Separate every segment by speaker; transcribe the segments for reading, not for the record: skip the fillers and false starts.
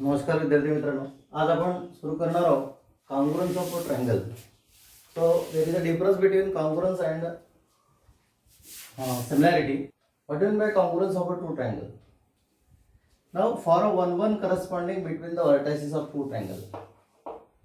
Speaker 1: नमस्कार विद्यार्थी मित्रांनो, आज आपण सुरू करणार आहोत congruence of a triangle. So there is a difference between congruence and similarity. What do you mean by congruence of a two triangle? Now for a one corresponding between the vertices of two triangle,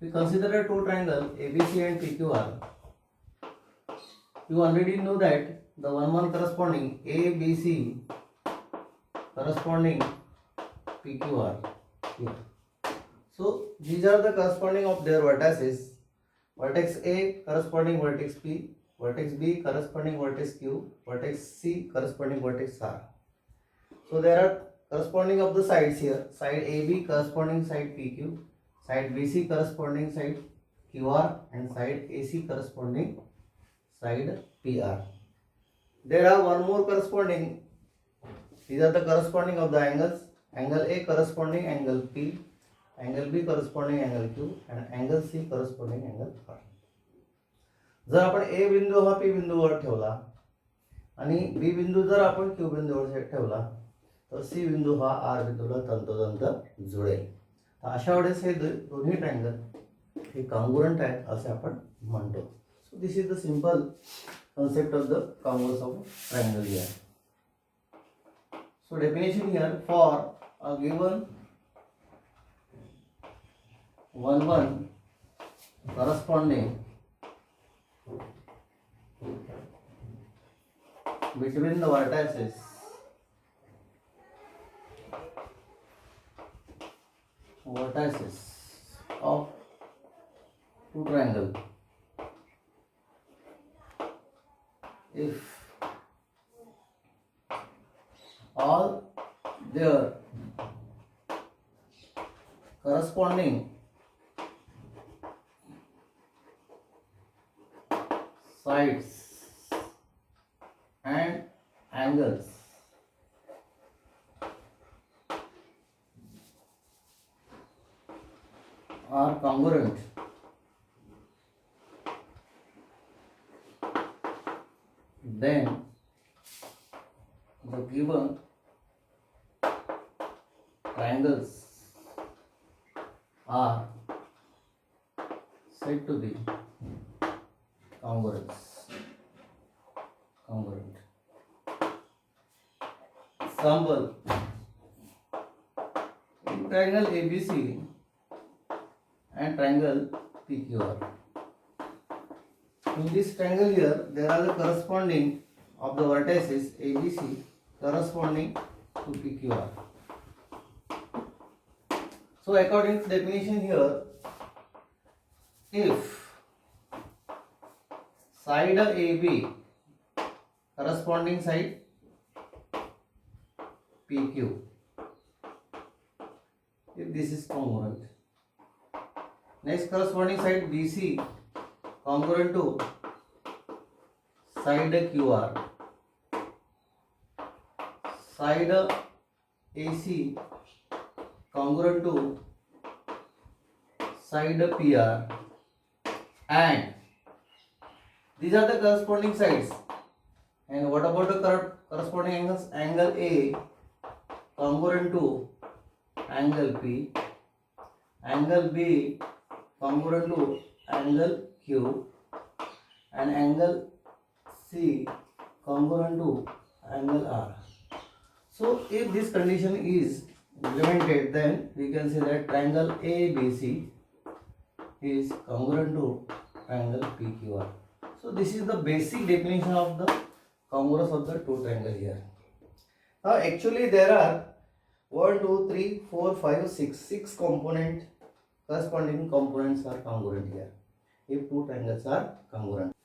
Speaker 1: we consider a two triangle ABC and PQR. You already know that the one corresponding ABC corresponding PQR here. So these are the corresponding of their vertices. Vertex A corresponding vertex P, vertex B corresponding vertex Q, vertex C corresponding vertex R. So there are corresponding of the sides here. Side AB corresponding side PQ, side BC corresponding side QR, and side AC corresponding side PR. There are one more corresponding. These are the corresponding of the angles. Angle A corresponding angle P, angle B corresponding angle Q, and angle C corresponding angle R. जर आपण A बिंदू हा P बिंदूवर ठेवला आणि B बिंदू जर आपण Q बिंदूवर ठेवला तर C बिंदू हा R बिंदूला तंतोतंत जुळेल. तर अशा वेळेस हे दोन्ही ट्रायंगल हे कॉन्ग्रुएंट आहेत असे आपण म्हणतो. So this is the simple concept of the congruence of triangle here. So definition here, for a given one corresponding between the vertices of two triangle, if all their corresponding sides and angles are congruent, then the given triangles are said to be congruent. Example, in triangle ABC and triangle PQR. In this triangle here, there are the corresponding of the vertices ABC corresponding to PQR. So according to definition here, if side AB corresponding side PQ, if this is congruent, next corresponding side BC congruent to side QR, side AC congruent to side PR, and these are the corresponding sides. And what about the corresponding angles? Angle A congruent to angle P, angle B congruent to angle Q, and angle C congruent to angle R. So if this condition is implemented, then we can say that triangle ABC is congruent to triangle PQR. So this is the basic definition of the congruence of the two triangle here. Now actually there are 1, 2, 3, 4, 5, 6 component corresponding components are congruent here if two triangles are congruent.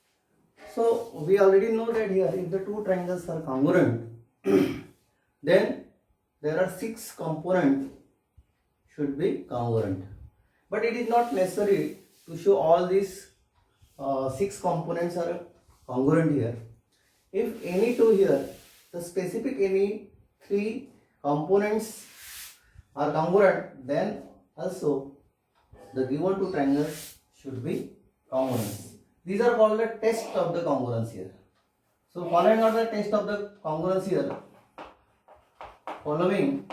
Speaker 1: So we already know that here if the two triangles are congruent then there are 6 components should be congruent, but it is not necessary to show all these 6 components are congruent here. If any two here, the specific any 3 components are congruent, then also the given two triangles should be congruent. These are called the test of the congruence here. So following are the test of the congruence here. Following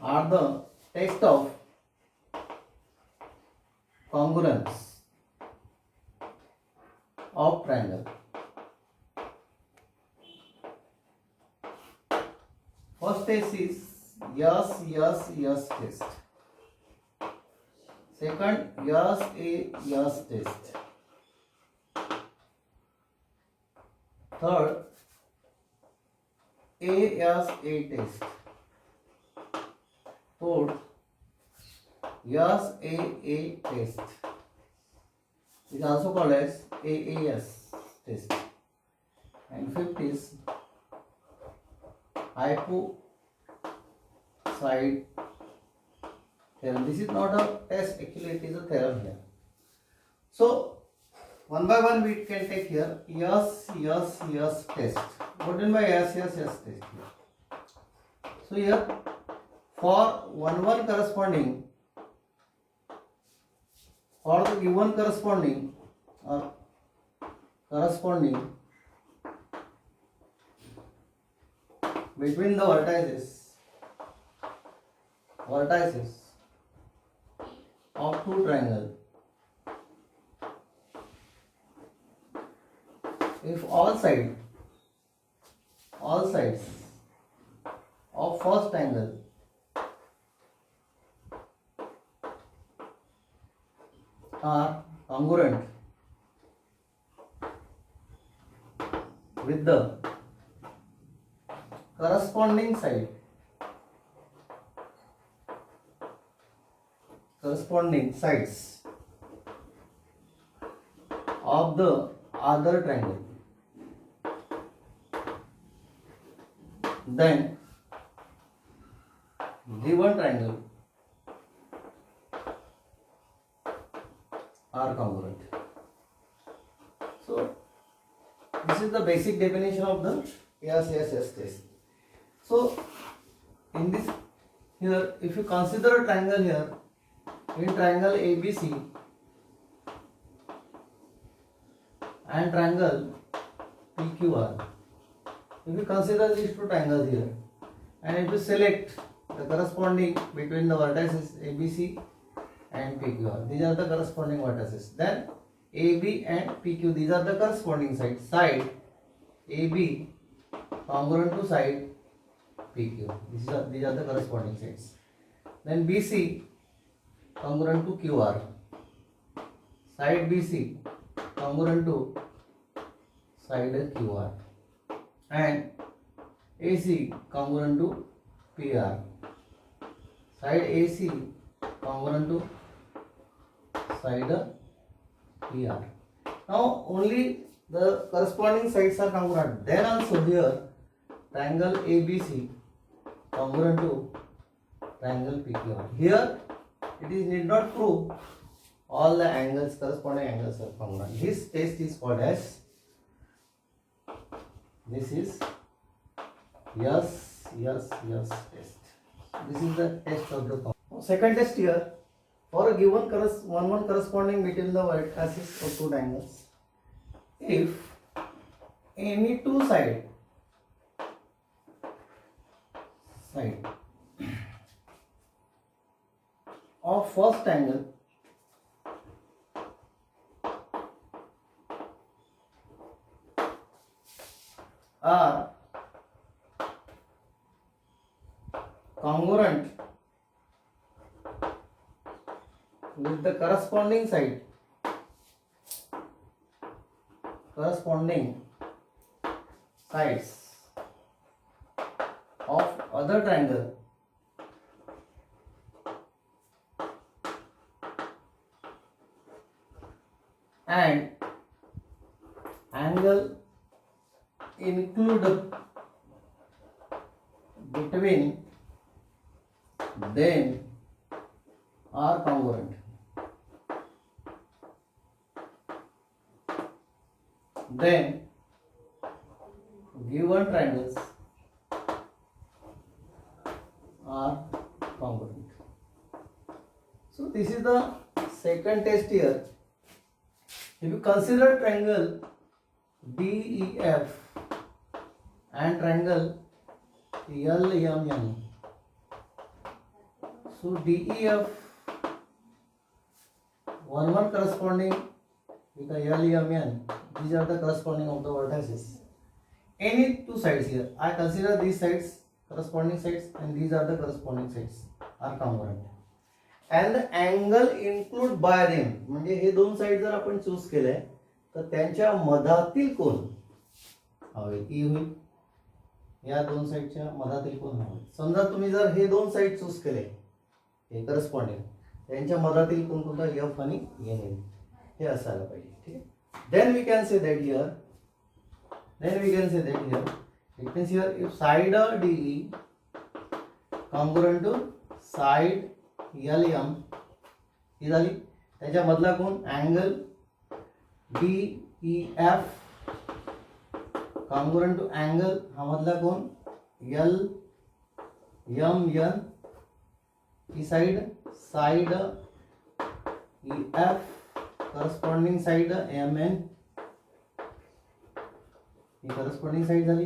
Speaker 1: are the test of congruence of triangle. First test is yes test. Second, yes test. Third, a test. Fourth, yes a test is also called as AAS test. And fifth is hypocyte theorem. This is not a test, actually it is a theorem here. So one by one we can take here yes test. What do you mean by yes test here? So here for one corresponding, for the given corresponding or corresponding between the vertices of two triangles, if all sides of first angle are congruent with the corresponding sides of the other triangle, then given triangle are congruent. So this is the basic definition of the yes test. So in this here, if you consider a triangle here, in triangle ABC and triangle PQR, if you consider these two triangles here, and if you select the corresponding between the vertices ABC and PQR, these are the corresponding vertices, then AB and PQ, these are the corresponding sides. Side AB congruent to side PQ, these are the corresponding sides. Then BC congruent to QR, side BC congruent to side QR, and AC congruent to PR, side AC congruent to side PR. Now only the corresponding sides are congruent. Then also here triangle ABC congruent to triangle PQR. Here it is need not prove all the angles, corresponding angles are congruent. This test is called as, this is yes test. This is the test of the congruence. Second test here, for a given one corresponding between the vertices of two triangles, if any two side of first angle are congruent with the corresponding sides of other triangle, and angle included between them are congruent, then given triangles are congruent. So this is the second test here. If you consider triangle DEF and triangle LMN, So DEF one corresponding with the LMN. These are the corresponding of the vertices. Any two sides here, I consider these sides corresponding sides and these are the corresponding sides are congruent. And the angle include by them, म्हणजे हे दोन side जर आपण choose केले तर त्यांच्या मधातील कोन हवे ई होईल. या दोन साइडच्या मधातील कोन हवे. समजा तुम्ही जर हे दोन साइड चूज केले हे करस्पॉन्डिंग, त्यांच्या मधातील कोन कोणता एफ आणि एन येईल हे असायला पाहिजे. ठीक आहे. Then we can say that here it means here if side DE congruent to side LM ही झाली. त्याच्या मधला कोण angle DEF congruent to angle हा मधला कोण LMN. ही side EF corresponding side MN ही करस्पॉन्डिंग साइड झाली.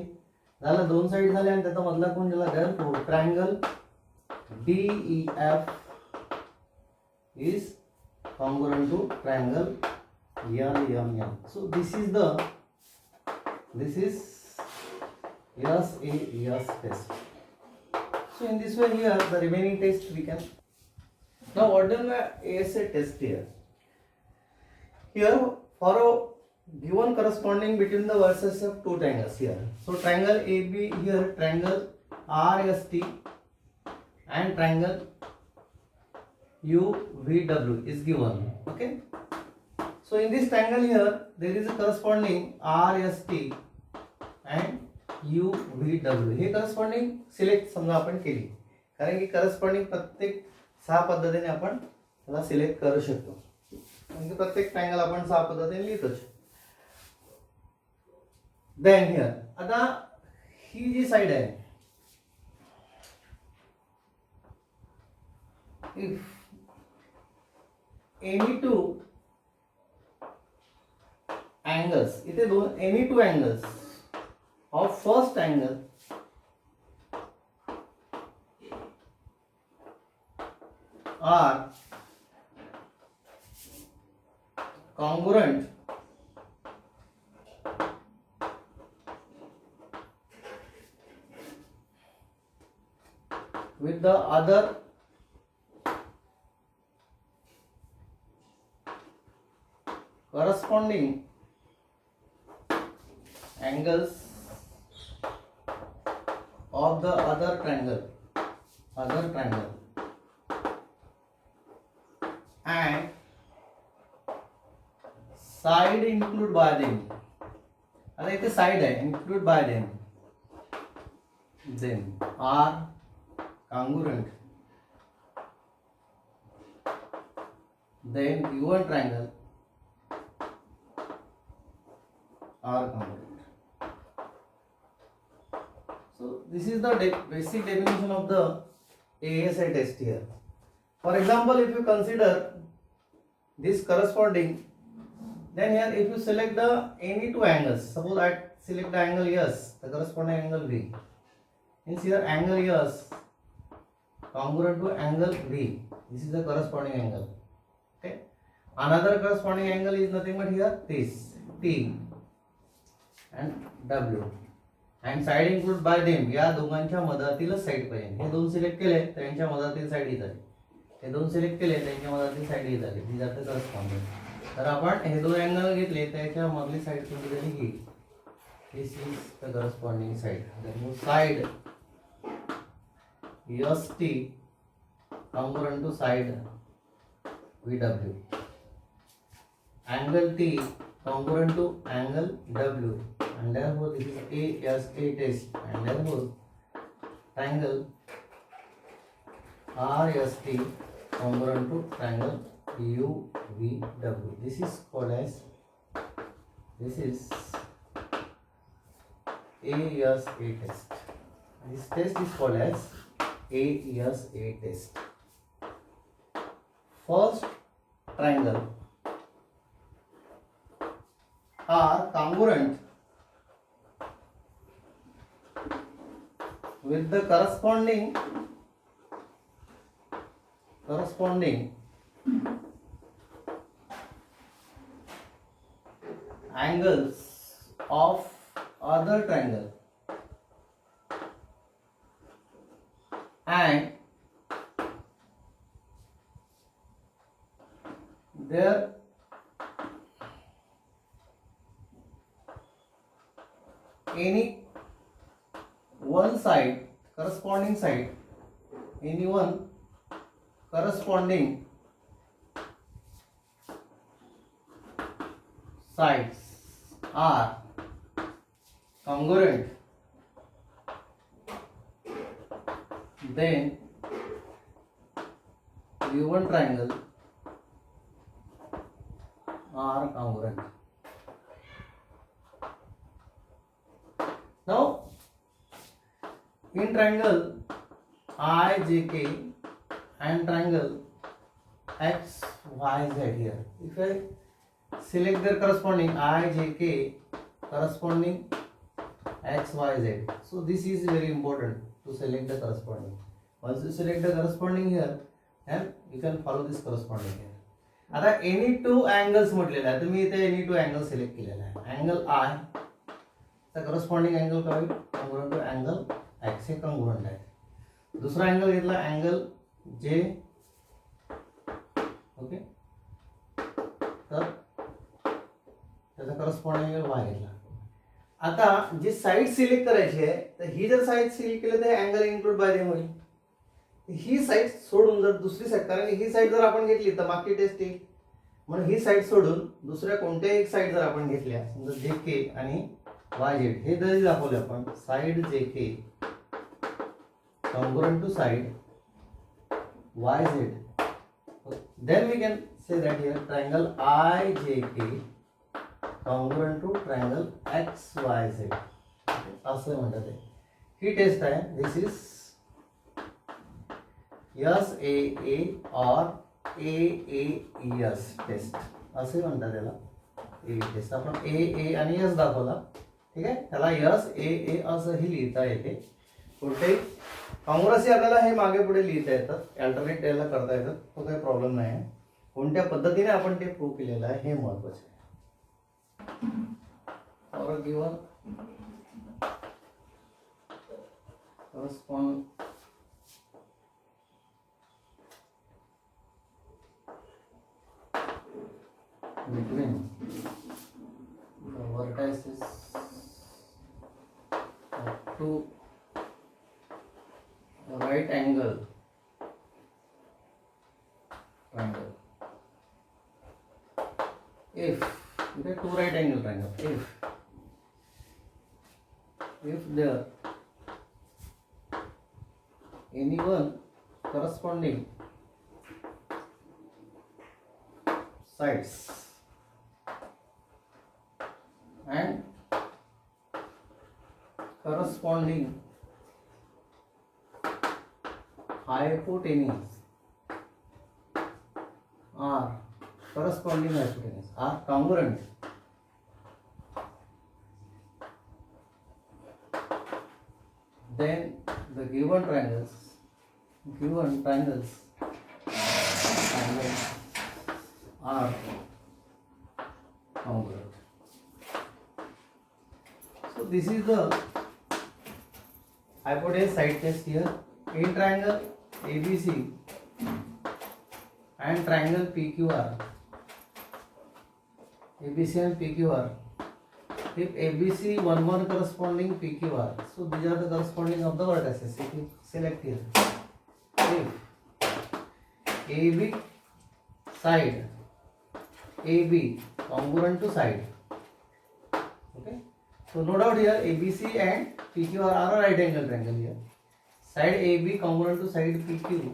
Speaker 1: झालं दोन साइड झाले आणि त्याचा मधला कोण दिला therefore triangle DEF is congruent to triangle LMN. So this is SAS test. So in this way here the remaining test we can. Now what done by ASA test here? Here for a given corresponding between the verses of two triangles here. So triangle AB here, triangle RST and triangle UVW is given. Okay. So in this triangle here there is a corresponding RST and UVW. हे corresponding select समजा आपण केली, कारण की corresponding प्रत्येक 6 पद्धतीने आपण त्याला सिलेक्ट करू शकतो. म्हणजे प्रत्येक ट्रायंगल आपण 6 पद्धतीने लिहितो. Then here आता ही जी साइड आहे, if any two angles, इथे दोन any two angles of first angle are congruent with the other corresponding angles of the other triangle and side include by them. आता इथे साइड आहे include by them are congruent, then given triangle are congruent. So this is the basic definition of the ASI test here. For example, if you consider this corresponding, then here if you select the any two angles, suppose I select the angle S, the corresponding angle V, means here angle S congruent to angle V. This is the corresponding angle. Okay. Another corresponding angle is nothing but here this T and W. And side include by them. या दोघांच्या मधातीलच side पाहिजे. हे दोन select केले तर यांच्या मधातील side ही झाली. हे दोन select केले तर यांच्या मधातील साइड ही झाली. ही जाते करस्पॉन्डिंग. तर आपण हे दोन अँगल घेतले त्याच्या मधली साइड कोणती झाली ही. This is the corresponding side. Then side ST congruent to side VW. Angle T congruent to angle W, and therefore this is ASA test, and therefore triangle RST congruent to triangle UVW. This is called as ASA test. This test is called as ASA test. First triangle are congruent with the corresponding corresponding angles of other triangle and their any one side corresponding side, any one corresponding sides are congruent, then given triangle are congruent. Now, in triangle IJK and triangle XYZ here, if I select their corresponding IJK corresponding XYZ, so this is very important to select the corresponding. Once you select the corresponding here, and you can follow this corresponding here. आता any two angles म्हटलेले आहे, तर मी इथे any two angle select केलेला आहे. Angle आय चा corresponding angle काय होईल, कॉन्ग्रुएंट टू अँगल एक्स, हे कॉन्ग्रुएंट आहे. दुसरा अँगल घेतला अँगल जे, ओके, तर त्याचा करस्पॉन्डिंग अँगल वाय घेतला. आता जी साइड सिलेक्ट करायची आहे, तर ही जर साइड सिलेक्ट केली तर अँगल इन्क्लूड बाय देम होईल. ही साइड सोडून जर दुसरी साइड, कारण ही साइड जर आपण घेतली तर मागची टेस्ट येईल, म्हणून ही साइड सोडून दुसऱ्या कोणत्याही एक साइड जर आपण घेतल्या, समजा जे के आणि वाय झेड, हे जरी दाखवले आपण side J K congruent to side Y Z, then we can say that here triangle I J K congruent to triangle X Y Z, असं म्हणतात आहे. ही टेस्ट आहे. दिस इज SAA और AAES टेस्ट असे म्हणतात त्याला. ए टेस्ट आपण AA आणि S दाखवला, ठीक आहे. त्याला SAA असंही लिहिता येते. कोणतेही कॉंग्रेसी आपल्याला हे मागे पुढे लिहिता येतं, अल्टरनेट त्याला करता येतं, तो काही प्रॉब्लेम नाही आहे. कोणत्या पद्धतीने आपण ते प्रूव्ह केलेलं आहे हे महत्त्वाचं आहे. और given correspond between the vertices of two right angle triangle. If okay, two right angle triangle, if there any one corresponding sides and corresponding hypotenuse are congruent, then the given triangles are congruent. So this is the hypotenuse side test here. In triangle ABC and triangle PQR, ABC and PQR, if ABC one corresponding PQR, so these are the corresponding of the vertices. If you select here, if AB side AB congruent to side, okay, so no doubt here ABC and PQR are a right angle triangle here. Side AB congruent to side PQ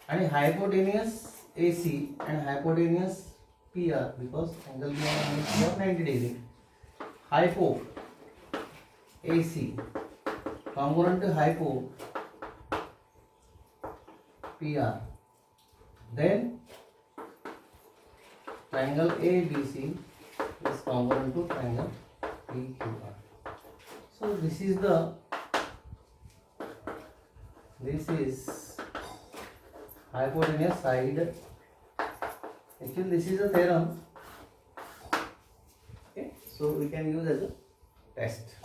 Speaker 1: and hypotenuse AC and hypotenuse PR, because angle B and PR 90 degree. Hypo AC congruent to hypo PR, then triangle ABC is congruent to triangle PQR. So this is hypotenuse side. Actually this is a theorem. Okay, so we can use as a test.